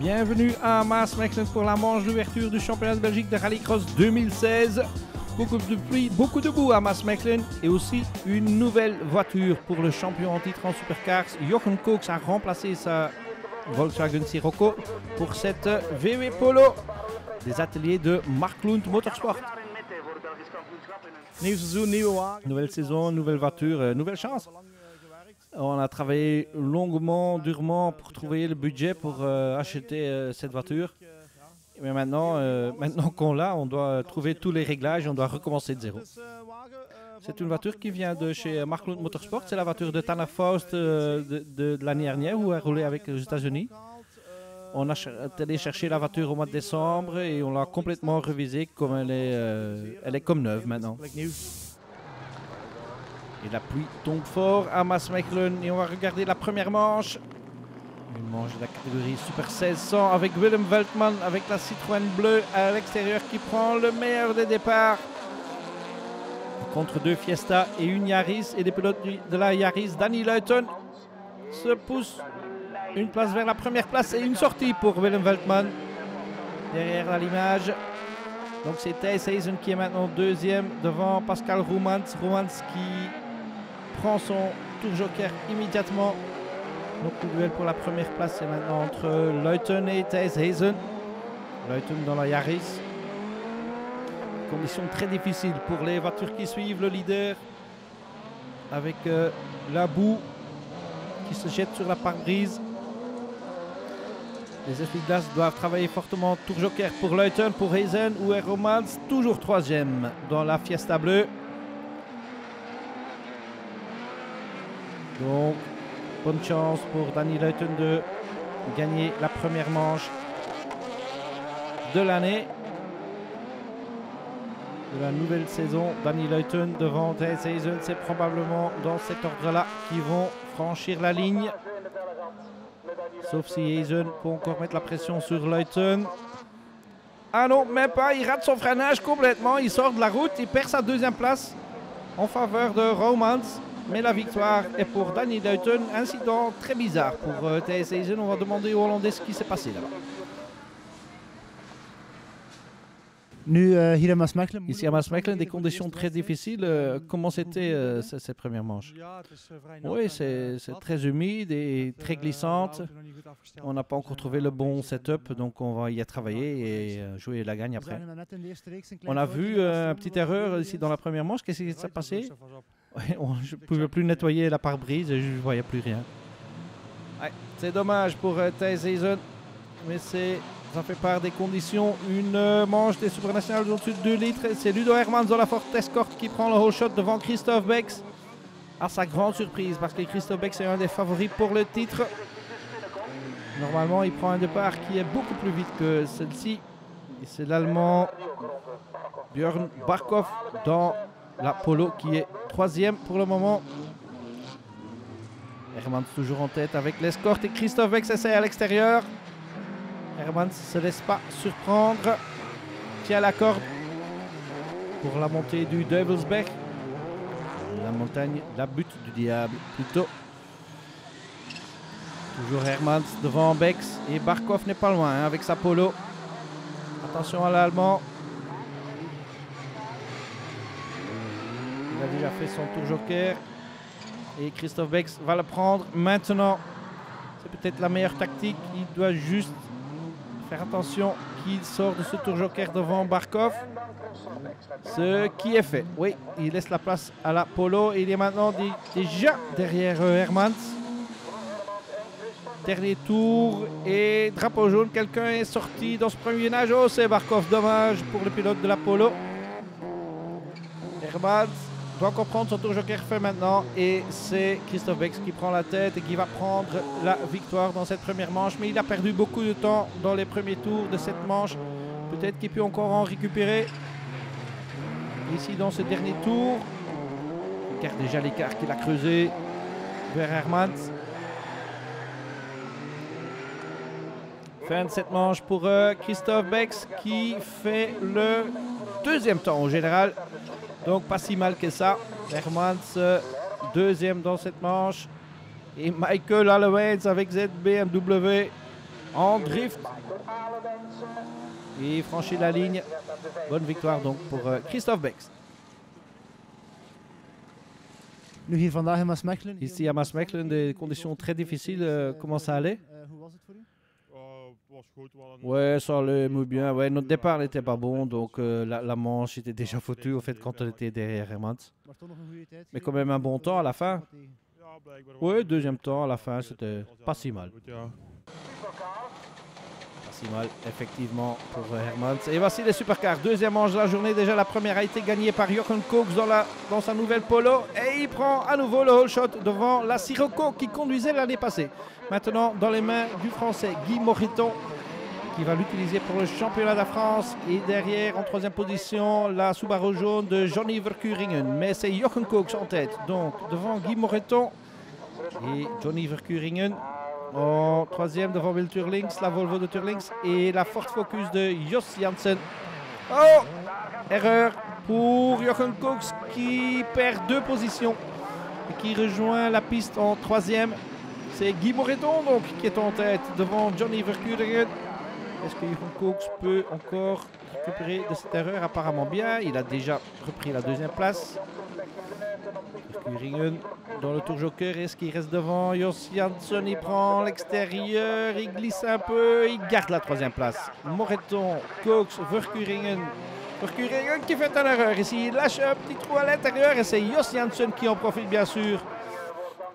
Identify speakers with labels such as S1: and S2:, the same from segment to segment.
S1: Bienvenue à Maasmechelen pour la manche d'ouverture du championnat de Belgique de Rallycross 2016. Beaucoup de pluie, beaucoup de boue à Maasmechelen et aussi une nouvelle voiture pour le champion en titre en supercars. Jochen Koks a remplacé sa Volkswagen Sirocco pour cette VW Polo des ateliers de Mark Lund Motorsport. Nouvelle saison, nouvelle voiture, nouvelle chance. On a travaillé longuement, durement pour trouver le budget pour acheter cette voiture. Mais maintenant qu'on l'a, on doit trouver tous les réglages, on doit recommencer de zéro. C'est une voiture qui vient de chez Mark Lund Motorsport. C'est la voiture de Tanner Faust de l'année dernière où elle roulait avec les États-Unis. On a allé chercher la voiture au mois de décembre et on l'a complètement révisée comme elle est comme neuve maintenant. Et la pluie tombe fort à Maasmechelen et on va regarder la première manche. Une manche de la catégorie Super 1600 avec Willem Veltman avec la Citroën bleue à l'extérieur qui prend le meilleur des départs. Contre deux Fiesta et une Yaris et des pilotes de la Yaris, Danny Luiten se pousse une place vers la première place et une sortie pour Willem Veltman. Derrière à l'image. Donc c'est Thijs Heijzen qui est maintenant deuxième devant Pascal Roemans. Roemans qui prend son tour joker immédiatement. Donc le duel pour la première place est maintenant entre Luiten et Thijs Heijzen. Luiten dans la Yaris. Conditions très difficiles pour les voitures qui suivent le leader. Avec la boue qui se jette sur la pare-brise. Les essuie-glaces doivent travailler fortement. Tour joker pour Luiten, pour Heijzen ou Roemans. Toujours troisième dans la Fiesta bleue. Donc, bonne chance pour Danny Luiten de gagner la première manche de l'année. De la nouvelle saison, Danny Luiten devant Thijs Heijzen. C'est probablement dans cet ordre-là qu'ils vont franchir la ligne. Sauf si Heijzen peut encore mettre la pression sur Luiten. Ah non, même pas. Il rate son freinage complètement. Il sort de la route. Il perd sa deuxième place en faveur de Roemans. Mais la victoire est pour Danny Luiten. Incident très bizarre pour Thijs Heijzen. On va demander aux Hollandais ce qui s'est passé là-bas. Ici à Maasmechelen, des conditions très difficiles. Comment c'était ces premières manches? Oui, c'est très humide et très glissante. On n'a pas encore trouvé le bon setup, donc on va y travailler et jouer la gagne après. On a vu une petite erreur ici dans la première manche. Qu'est-ce qui s'est passé? Je ne pouvais plus nettoyer la pare-brise et je ne voyais plus rien. Ouais, c'est dommage pour Thijs Heijzen, mais ça fait part des conditions. Une manche des supranationales au-dessus de 2 litres. C'est Ludo Hermans dans la Ford Escort qui prend le whole shot devant Christophe Bex. À sa grande surprise, parce que Christophe Bex est un des favoris pour le titre. Normalement, il prend un départ qui est beaucoup plus vite que celle-ci. Et c'est l'Allemand Björn Barkov dans la Polo qui est troisième pour le moment. Hermans toujours en tête avec l'Escort et Christophe Bex essaie à l'extérieur. Hermans ne se laisse pas surprendre. Tient la corde pour la montée du Deuvelsberg. La montagne, la butte du diable plutôt. Toujours Hermans devant Bex et Barkov n'est pas loin avec sa Polo. Attention à l'Allemand. Il a déjà fait son tour joker. Et Christophe Bex va le prendre maintenant. C'est peut-être la meilleure tactique. Il doit juste faire attention qu'il sort de ce tour joker devant Barkov. Ce qui est fait. Oui, il laisse la place à la Polo. Il est maintenant déjà derrière Hermans. Dernier tour et drapeau jaune. Quelqu'un est sorti dans ce premier virage. Oh, c'est Barkov. Dommage pour le pilote de la Polo. Hermans doit encore prendre son tour joker fait maintenant. Et c'est Christophe Bex qui prend la tête et qui va prendre la victoire dans cette première manche. Mais il a perdu beaucoup de temps dans les premiers tours de cette manche. Peut-être qu'il peut encore en récupérer. Ici dans ce dernier tour. Regarde déjà l'écart qu'il a creusé vers Hermans. Fin de cette manche pour Christophe Bex qui fait le deuxième temps au général. Donc pas si mal que ça. Hermans deuxième dans cette manche. Et Michael Allewens avec ZBMW en drift. Et franchit la ligne. Bonne victoire donc pour Christophe Bex. Ici à Maasmechelen, des conditions très difficiles. Comment ça allait? Ouais, ça allait bien. Ouais, notre départ n'était pas bon, donc la manche était déjà foutue au fait quand on était derrière Hermans. Mais quand même un bon temps à la fin. Ouais, deuxième temps à la fin, c'était pas si mal. Pas si mal, effectivement, pour Hermans. Et voici les supercars. Deuxième manche de la journée. Déjà, la première a été gagnée par Jochen Koks dans sa nouvelle Polo. Et il prend à nouveau le whole shot devant la Sirocco qui conduisait l'année passée. Maintenant, dans les mains du Français Guy Moreton, qui va l'utiliser pour le championnat de France. Et derrière, en troisième position, la Subaru jaune de Johnny Verkuringen. Mais c'est Jochen Koks en tête. Donc, devant Guy Moreton et Johnny Verkuringen. En troisième, devant Will Turlings, la Volvo de Turlings. Et la Ford Focus de Jos Janssen. Oh! Erreur pour Jochen Koks qui perd 2 positions. Et qui rejoint la piste en troisième. C'est Guy Moreton donc qui est en tête devant Johnny Verkuringen. Est-ce que Jochen Koks peut encore récupérer de cette erreur? Apparemment bien. Il a déjà repris la deuxième place. Verkuringen dans le tour joker. Est-ce qu'il reste devant? Jos Janssen, il prend l'extérieur. Il glisse un peu. Il garde la troisième place. Moreton, Koks, Verkuringen. Verkuringen qui fait une erreur ici. Il lâche un petit trou à l'intérieur. Et c'est Jos Janssen qui en profite bien sûr.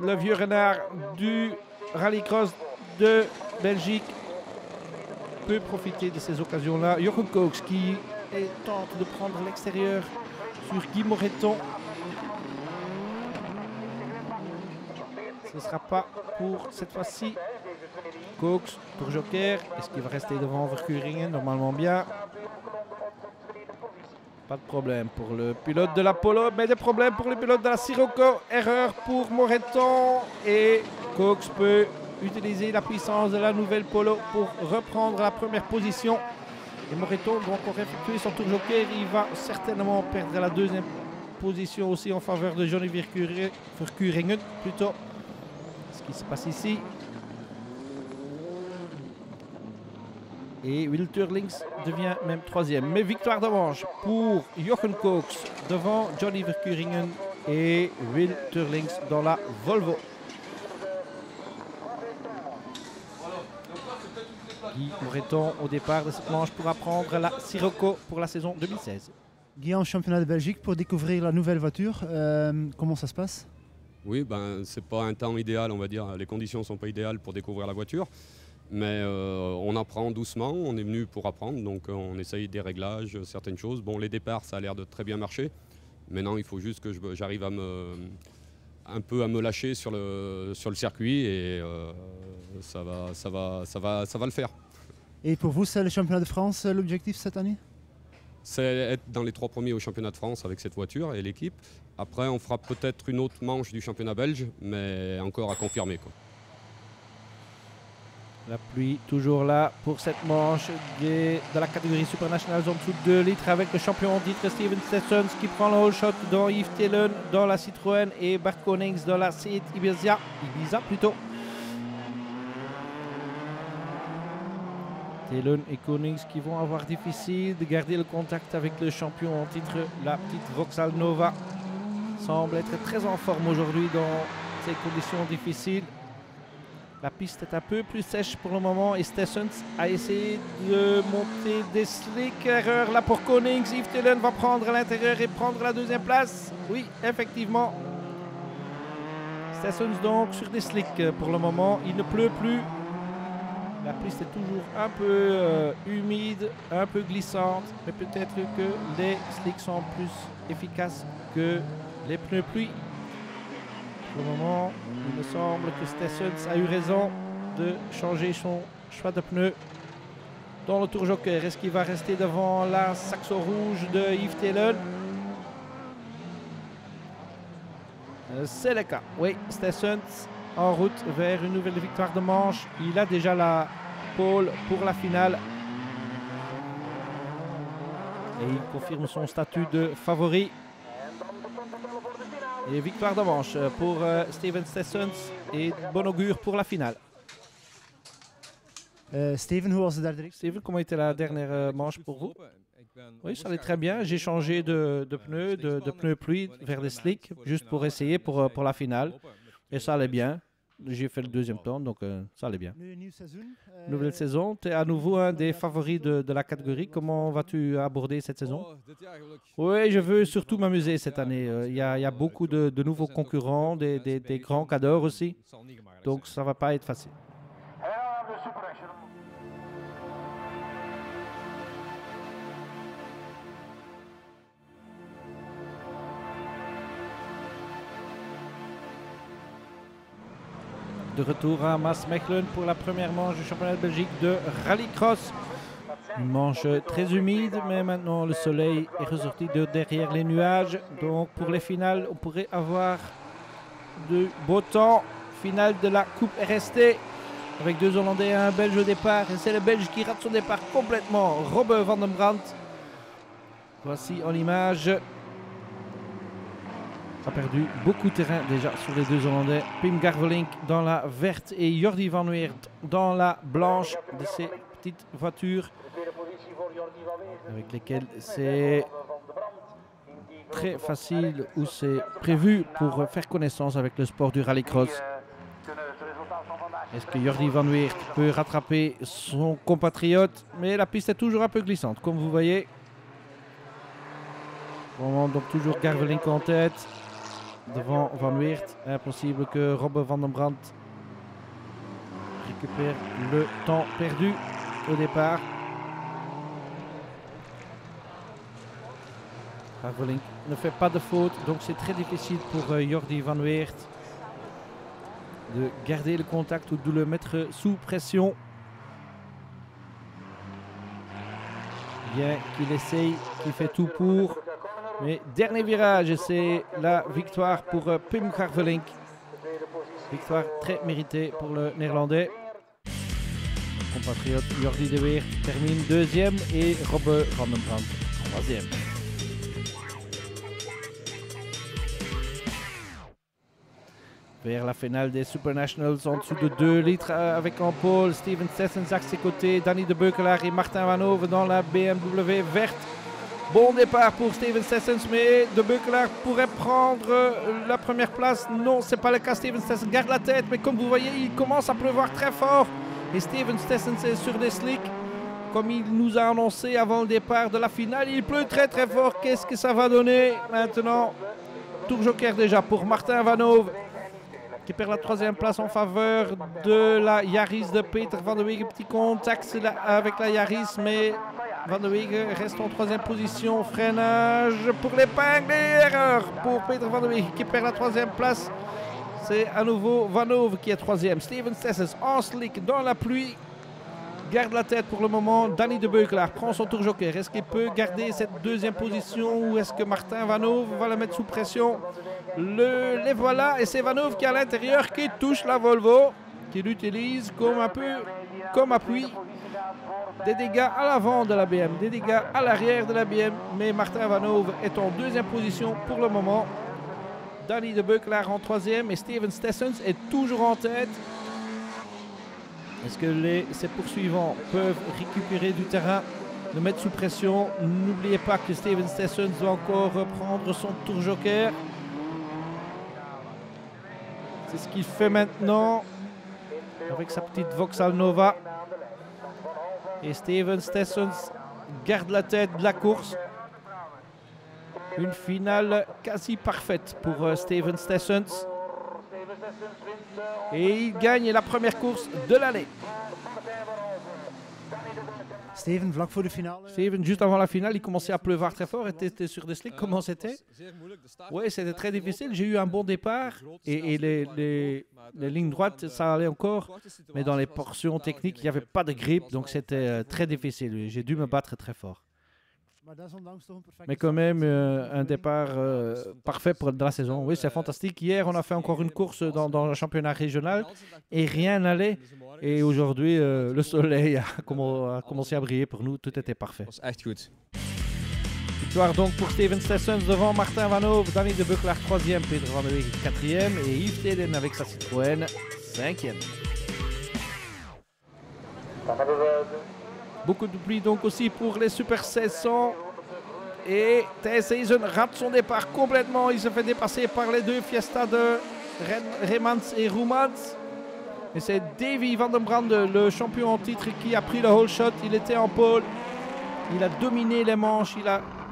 S1: Le vieux renard du rallycross de Belgique peut profiter de ces occasions-là. Jochen Koks qui tente de prendre l'extérieur sur Guy Moreton. Ce ne sera pas pour cette fois-ci. Koks, tour joker. Est-ce qu'il va rester devant Verkuringen? Normalement bien. Pas de problème pour le pilote de la Polo, mais des problèmes pour le pilote de la Sirocco. Erreur pour Moreton et Koks peut utiliser la puissance de la nouvelle Polo pour reprendre la première position. Et Moreton doit encore effectuer son tour joker. Il va certainement perdre la deuxième position aussi en faveur de Johnny Verkuringen plutôt. Ce qui se passe ici. Et Will Turlings devient même troisième. Mais victoire de manche pour Jochen Koks devant Johnny Verkuringen et Will Turlings dans la Volvo. Guy Moreton au départ de cette manche pour apprendre la Sirocco pour la saison 2016.
S2: Guy en championnat de Belgique pour découvrir la nouvelle voiture. Comment ça se passe?
S3: Oui, c'est pas un temps idéal, on va dire. Les conditions ne sont pas idéales pour découvrir la voiture. Mais on apprend doucement, on est venu pour apprendre, donc on essaye des réglages, certaines choses. Bon, les départs, ça a l'air de très bien marcher. Maintenant, il faut juste que j'arrive un peu à me lâcher sur le circuit et ça va le faire.
S2: Et pour vous, c'est le championnat de France, l'objectif cette année?
S3: C'est être dans les 3 premiers au championnat de France avec cette voiture et l'équipe. Après, on fera peut-être une autre manche du championnat belge, mais encore à confirmer, quoi.
S1: La pluie toujours là pour cette manche de la catégorie Supernationals en dessous de 2 litres avec le champion en titre Steven Stessens qui prend le whole shot dans Yves Telen dans la Citroën et Bart Konings dans la Seat Ibiza plutôt. Telen et Konings qui vont avoir difficile de garder le contact avec le champion en titre. La petite Vauxhall Nova semble être très en forme aujourd'hui dans ces conditions difficiles. La piste est un peu plus sèche pour le moment et Stessens a essayé de monter des slicks. Erreur là pour Konings. Yves Telen va prendre l'intérieur et prendre la deuxième place. Oui, effectivement. Stessens donc sur des slicks pour le moment. Il ne pleut plus. La piste est toujours un peu humide, un peu glissante. Mais peut-être que les slicks sont plus efficaces que les pneus pluie. Pour le moment, il me semble que Stessens a eu raison de changer son choix de pneus dans le tour joker. Est-ce qu'il va rester devant la Saxo rouge de Yves Telen? C'est le cas. Oui, Stessens en route vers une nouvelle victoire de manche. Il a déjà la pole pour la finale. Et il confirme son statut de favori. Et victoire de manche pour Steven Stessens et bon augure pour la finale.
S2: Steven, hoe was de derde race?
S1: Steven, comment était la dernière manche pour vous? Oui, ça allait très bien. J'ai changé de pneus, de pneus pluie vers des slicks, juste pour essayer pour la finale. Et ça allait bien. J'ai fait le deuxième temps, donc ça allait bien. Nouvelle saison, tu es à nouveau un des favoris de la catégorie. Comment vas-tu aborder cette saison? Oui, je veux surtout m'amuser cette année. Il y a beaucoup de nouveaux concurrents, des grands cadors aussi. Donc ça ne va pas être facile. De retour à Maasmechelen pour la première manche du championnat de Belgique de rallycross. Une manche très humide, mais maintenant le soleil est ressorti de derrière les nuages. Donc pour les finales, on pourrait avoir de beau temps. Finale de la Coupe RST avec 2 Hollandais et un Belge au départ. Et c'est le Belge qui rate son départ complètement, Robbe van den Brandt. Voici en image. A perdu beaucoup de terrain déjà sur les 2 Hollandais. Pim Garvelink dans la verte et Jordi van Weert dans la blanche de ces petites voitures avec lesquelles c'est très facile ou c'est prévu pour faire connaissance avec le sport du rallycross. Est-ce que Jordi van Weert peut rattraper son compatriote? Mais la piste est toujours un peu glissante, comme vous voyez. Pour le moment, donc toujours Garvelink en tête. Devant Van Weert, impossible que Robbe van den Brandt récupère le temps perdu au départ. Garvelink ne fait pas de faute, donc c'est très difficile pour Jordi van Weert de garder le contact ou de le mettre sous pression. Bien qu'il essaye, qu'il fait tout pour. Mais dernier virage, c'est la victoire pour Pim Garvelink. Victoire très méritée pour le Néerlandais. Compatriote Jordi de Weert termine 2e et Robbe van den Brandt 3e. Vers la finale des Super Nationals en dessous de 2 litres avec en pôle Steven Stessens à ses côtés, Danny de Beukelaar et Martin Vanhoven dans la BMW verte. Bon départ pour Steven Stessens, mais de Beukelaar pourrait prendre la première place. Non, c'est pas le cas. Steven Stessens garde la tête, mais comme vous voyez, il commence à pleuvoir très fort. Et Steven Stessens est sur des slicks. Comme il nous a annoncé avant le départ de la finale, il pleut très très fort. Qu'est-ce que ça va donner maintenant? Tour joker déjà pour Martin Vanhoven, qui perd la 3e place en faveur de la Yaris de Peter van der Wegen. Petit contact avec la Yaris, mais Van der Wegen reste en 3e position. Freinage pour l'épingle et erreur pour Peter van der Wegen qui perd la 3e place. C'est à nouveau Vanhoven qui est 3e. Steven Stessens en slick dans la pluie. Garde la tête pour le moment. Danny de Beukelaar prend son tour joker. Est-ce qu'il peut garder cette 2e position ou est-ce que Martin Vanhoven va la mettre sous pression? Les voilà et c'est Vanhoven qui est à l'intérieur qui touche la Volvo, qui l'utilise comme appui. Des dégâts à l'avant de la BM, des dégâts à l'arrière de la BM, mais Martin Vanhoven est en 2e position pour le moment. Danny de Beukelaar en 3e et Steven Stessens est toujours en tête. Est-ce que ces poursuivants peuvent récupérer du terrain, le mettre sous pression? N'oubliez pas que Steven Stessens doit encore reprendre son tour joker. C'est ce qu'il fait maintenant avec sa petite Vauxhall Nova. Et Steven Stessens garde la tête de la course. Une finale quasi parfaite pour Steven Stessens. Et il gagne la première course de l'année.
S2: Steven, vlak voor de finale.
S1: Steven, juste avant la finale, il commençait à pleuvoir très fort. Et était sur des slicks. Comment c'était? Oui, c'était très difficile. J'ai eu un bon départ. Et les lignes droites, ça allait encore. Mais dans les portions techniques, il n'y avait pas de grip. Donc c'était très difficile. J'ai dû me battre très fort. Mais quand même, un départ parfait pour la saison. Oui, c'est fantastique. Hier, on a fait encore une course dans le championnat régional et rien n'allait. Et aujourd'hui, le soleil a commencé à briller pour nous. Tout était parfait. Victoire donc pour Steven Stessens devant Martin Vanhoven, Danny de Beukelaar 3e, Peter van der Wegen 4e et Yves Teden avec sa Citroën 5e. Beaucoup de pluie donc aussi pour les Super 1600. Et Thijs Heesen rate son départ complètement. Il se fait dépasser par les deux Fiesta de Remans et Roemans. Et c'est Davy van den Brande, le champion en titre, qui a pris le whole shot. Il était en pole. Il a dominé les manches. Il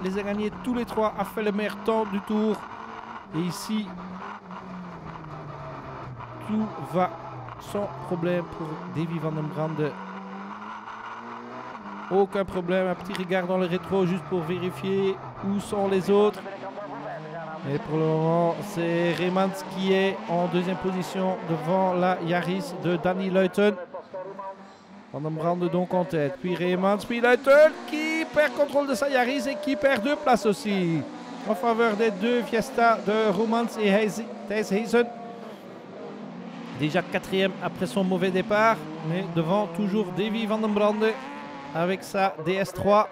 S1: les a gagnés tous les trois. A fait le meilleur temps du tour. Et ici, tout va sans problème pour Davy van den Brande. Aucun problème, un petit regard dans le rétro juste pour vérifier où sont les autres. Et pour le moment, c'est Remans qui est en deuxième position devant la Yaris de Danny Luiten. Van den Brande donc en tête, puis Remans, puis Luiten qui perd contrôle de sa Yaris et qui perd 2 places aussi. En faveur des deux Fiesta de Roemans et Thijs Heesen. Déjà 4e après son mauvais départ, mais devant toujours Davy van den Brande avec sa DS3.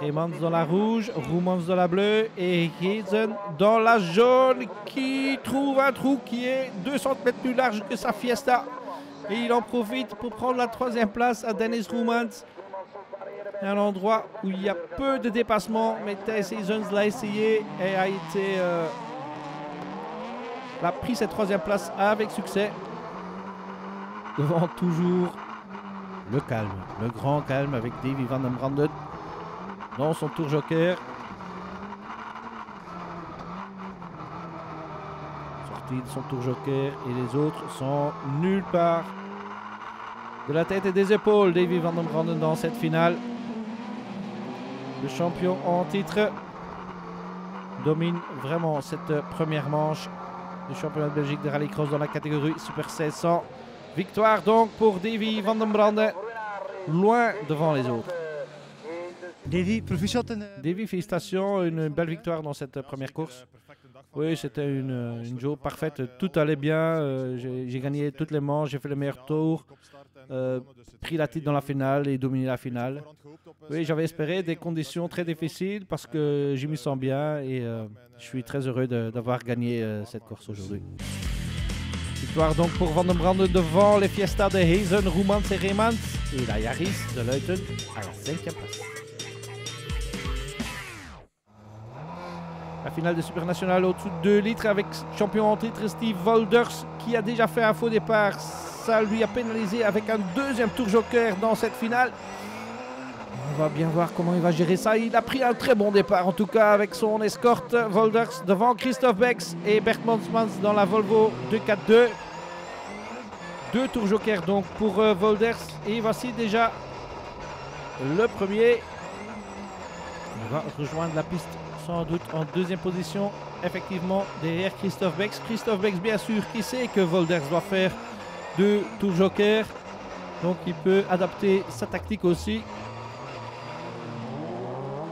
S1: Remans dans la rouge, Roemans dans la bleue et Heesen dans la jaune qui trouve un trou qui est 2 cm plus large que sa Fiesta. Et il en profite pour prendre la 3e place à Dennis Roemans. Un endroit où il y a peu de dépassement, mais Thijs Heesen l'a essayé et a pris cette 3e place avec succès. Devant toujours le calme, le grand calme avec Davy van den Brande dans son tour joker. Sorti de son tour joker et les autres sont nulle part. De la tête et des épaules, Davy van den Brande dans cette finale. Le champion en titre domine vraiment cette première manche du championnat de Belgique de rallycross dans la catégorie Super 1600. Victoire donc pour Davy van den Brande, loin devant les autres.
S2: Davy, proficiat.
S1: Davy, félicitations, une belle victoire dans cette première course. Oui, c'était une journée parfaite, tout allait bien, j'ai gagné toutes les manches, j'ai fait le meilleur tour, pris la titre dans la finale et dominé la finale. Oui, j'avais espéré des conditions très difficiles parce que je m'y sens bien et je suis très heureux d'avoir gagné cette course aujourd'hui. Victoire donc pour Van den Brande devant les Fiesta de Heesen, Roemans et Remans et la Yaris de Luiten à la 5e place. La finale de Super National au-dessous de 2 litres avec champion en titre Steve Wolders qui a déjà fait un faux départ. Ça lui a pénalisé avec un 2e tour joker dans cette finale. On va bien voir comment il va gérer ça. Il a pris un très bon départ en tout cas avec son escorte Wolders devant Christophe Bex et Bert Monsmans dans la Volvo 242. 2 tours joker donc pour Wolders et voici déjà le premier. Il va rejoindre la piste sans doute en 2e position effectivement derrière Christophe Bex. Christophe Bex bien sûr qui sait que Wolders doit faire 2 tours joker donc il peut adapter sa tactique aussi.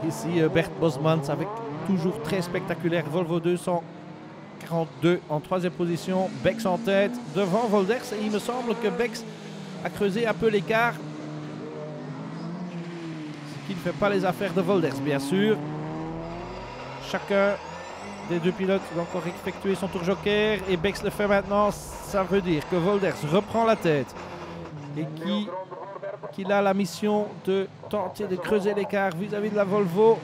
S1: Ici Bert Bosmans avec toujours très spectaculaire Volvo 242 en 3e position, Bex en tête devant Wolders et il me semble que Bex a creusé un peu l'écart, ce qui ne fait pas les affaires de Wolders bien sûr. Chacun des deux pilotes va encore effectuer son tour joker et Bex le fait maintenant. Ça veut dire que Wolders reprend la tête et qu'il a la mission de tenter de creuser l'écart vis-à-vis de la Volvo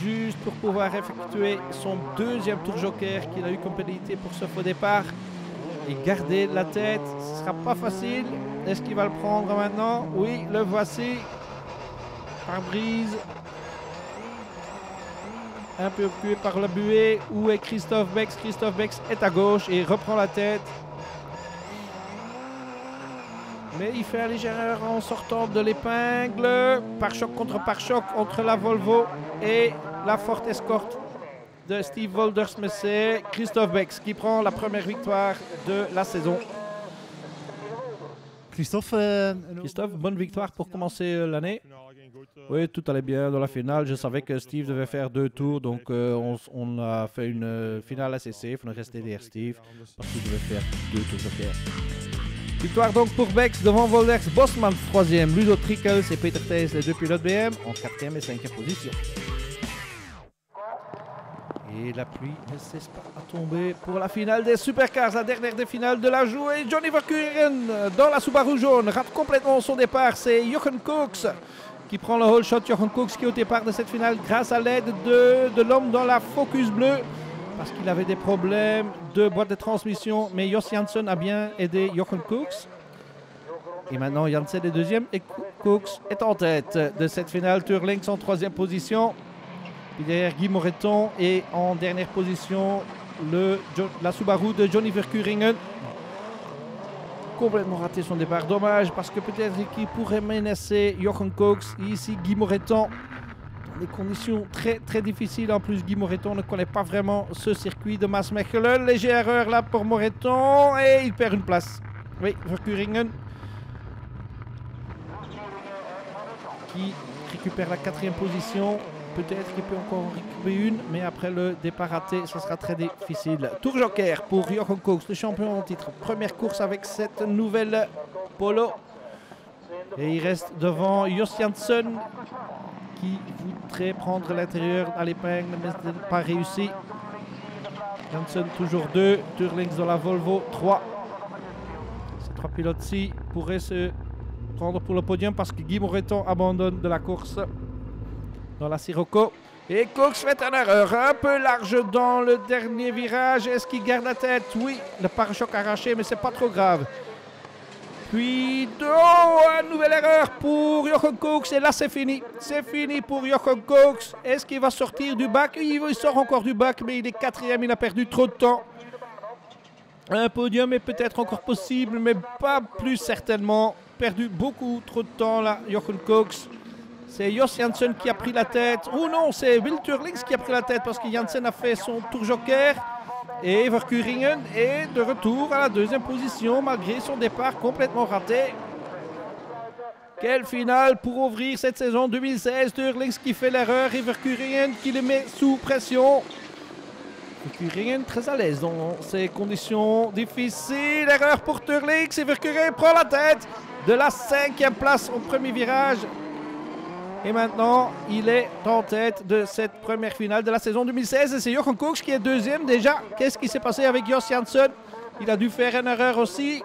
S1: juste pour pouvoir effectuer son 2e tour joker qu'il a eu comme pénalité pour ce faux départ et garder la tête. Ce ne sera pas facile. Est-ce qu'il va le prendre maintenant? Oui, le voici. Par brise. Un peu occupé par la buée. Où est Christophe Bex? Christophe Bex est à gauche et reprend la tête. Mais il fait une légère erreur en sortant de l'épingle. Pare-choc contre pare-choc entre la Volvo et la Ford Escort de Steve Wolders. Mais c'est Christophe Bex qui prend la première victoire de la saison.
S2: Christophe,
S1: bonne victoire pour commencer l'année. Oui, tout allait bien dans la finale. Je savais que Steve devait faire 2 tours, donc on a fait une finale assez safe. On est resté derrière Steve parce qu'il devait faire 2 tours joker. Victoire donc pour Bex devant Wolders, Bosman 3e, Ludo Trickels et Peter Thijs, les 2 pilotes BM en 4e et 5e position. Et la pluie ne cesse pas à tomber pour la finale des Supercars, la dernière des finales de la journée. Johnny Verkuren dans la Subaru jaune rate complètement son départ. C'est Jochen Koks qui prend le whole shot. Jochen Koks qui est au départ de cette finale grâce à l'aide de l'homme dans la Focus bleue. Parce qu'il avait des problèmes de boîte de transmission. Mais Jos Janssen a bien aidé Jochen Koks. Et maintenant Janssen est deuxième et Koks est en tête de cette finale. Teurlings en troisième position. Puis derrière Guy Moreton et en dernière position la Subaru de Johnny Verkuren. Complètement raté son départ, dommage parce que peut-être qu'il pourrait menacer Jochen Koks. Ici Guy Moreton dans des conditions très très difficiles. En plus Guy Moreton ne connaît pas vraiment ce circuit de Maasmechelen. Léger erreur là pour Moreton et il perd une place. Oui, Verkuren qui récupère la quatrième position. Peut-être qu'il peut encore en récupérer une, mais après le départ raté, ce sera très difficile. Tour joker pour Jochen Koks, le champion en titre. Première course avec cette nouvelle Polo. Et il reste devant Jos Janssen qui voudrait prendre l'intérieur à l'épingle, mais ce n'est pas réussi. Janssen toujours 2, Teurlings dans la Volvo 3. Ces trois pilotes-ci pourraient se prendre pour le podium parce que Guy Moreton abandonne de la course dans la Sirocco. Et Koks fait une erreur un peu large dans le dernier virage. Est-ce qu'il garde la tête? Oui, le pare-choc arraché, mais c'est pas trop grave. Puis, une nouvelle erreur pour Jochen Koks. Et là, c'est fini. C'est fini pour Jochen Koks. Est-ce qu'il va sortir du bac? Il sort encore du bac, mais il est quatrième. Il a perdu trop de temps. Un podium est peut-être encore possible, mais pas plus certainement. Perdu beaucoup trop de temps là, Jochen Koks. C'est Jos Janssen qui a pris la tête. Oh non, c'est Will Teurlings qui a pris la tête parce que Janssen a fait son tour joker. Et Verkuren est de retour à la deuxième position malgré son départ complètement raté. Quelle finale pour ouvrir cette saison 2016. Teurlings qui fait l'erreur et Verkuren qui le met sous pression. Verkuren très à l'aise dans ces conditions difficiles. Erreur pour Teurlings et Verkuren prend la tête de la 5e place au premier virage. Et maintenant, il est en tête de cette première finale de la saison 2016. Et c'est Jochen Koks qui est deuxième déjà. Qu'est-ce qui s'est passé avec Jos Janssen? Il a dû faire une erreur aussi.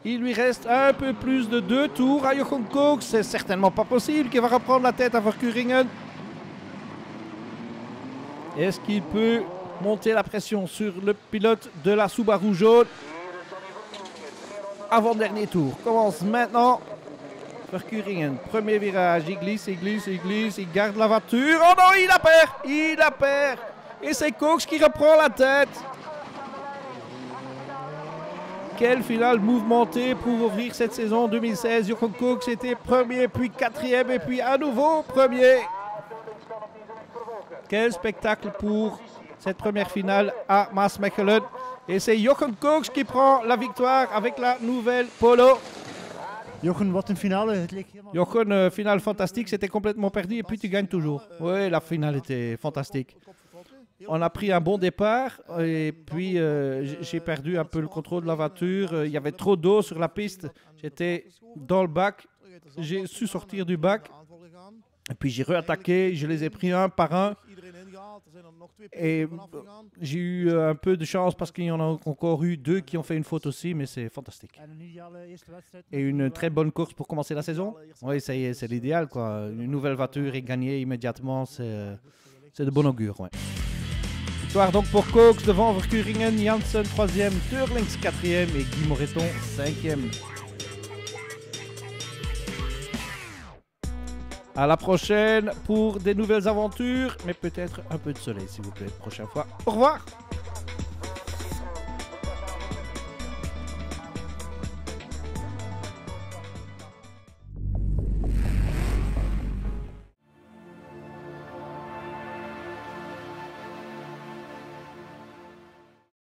S1: Il lui reste un peu plus de 2 tours à Jochen Koks. C'est certainement pas possible qu'il va reprendre la tête à Verkuren. Est-ce qu'il peut monter la pression sur le pilote de la Subaru jaune? Avant-dernier tour commence maintenant. Verkuren, premier virage, il glisse, il glisse, il glisse, il garde la voiture. Oh non, il la perd. Et c'est Koks qui reprend la tête. Quelle finale mouvementée pour ouvrir cette saison 2016. Jochen Koks était premier, puis quatrième, et puis à nouveau premier. Quel spectacle pour cette première finale à Maasmechelen. Et c'est Jochen Koks qui prend la victoire avec la nouvelle Polo.
S2: Jochen, wat een finale.
S1: Jochen, finale fantastique, c'était complètement perdu et puis tu gagnes toujours. Oui, la finale était fantastique. On a pris un bon départ et puis j'ai perdu un peu le contrôle de la voiture. Il y avait trop d'eau sur la piste. J'étais dans le bac. J'ai su sortir du bac. Et puis j'ai réattaqué. Je les ai pris un par un. Et j'ai eu un peu de chance parce qu'il y en a encore eu 2 qui ont fait une faute aussi, mais c'est fantastique. Et une très bonne course pour commencer la saison. Oui, ça y est, c'est l'idéal, quoi. Une nouvelle voiture et gagner immédiatement, c'est de bon augure. Ouais. Victoire donc pour Koks devant Verkuren, Janssen 3e, Teurlings 4e et Guy Moreton 5e. À la prochaine pour des nouvelles aventures, mais peut-être un peu de soleil s'il vous plaît, prochaine fois. Au revoir!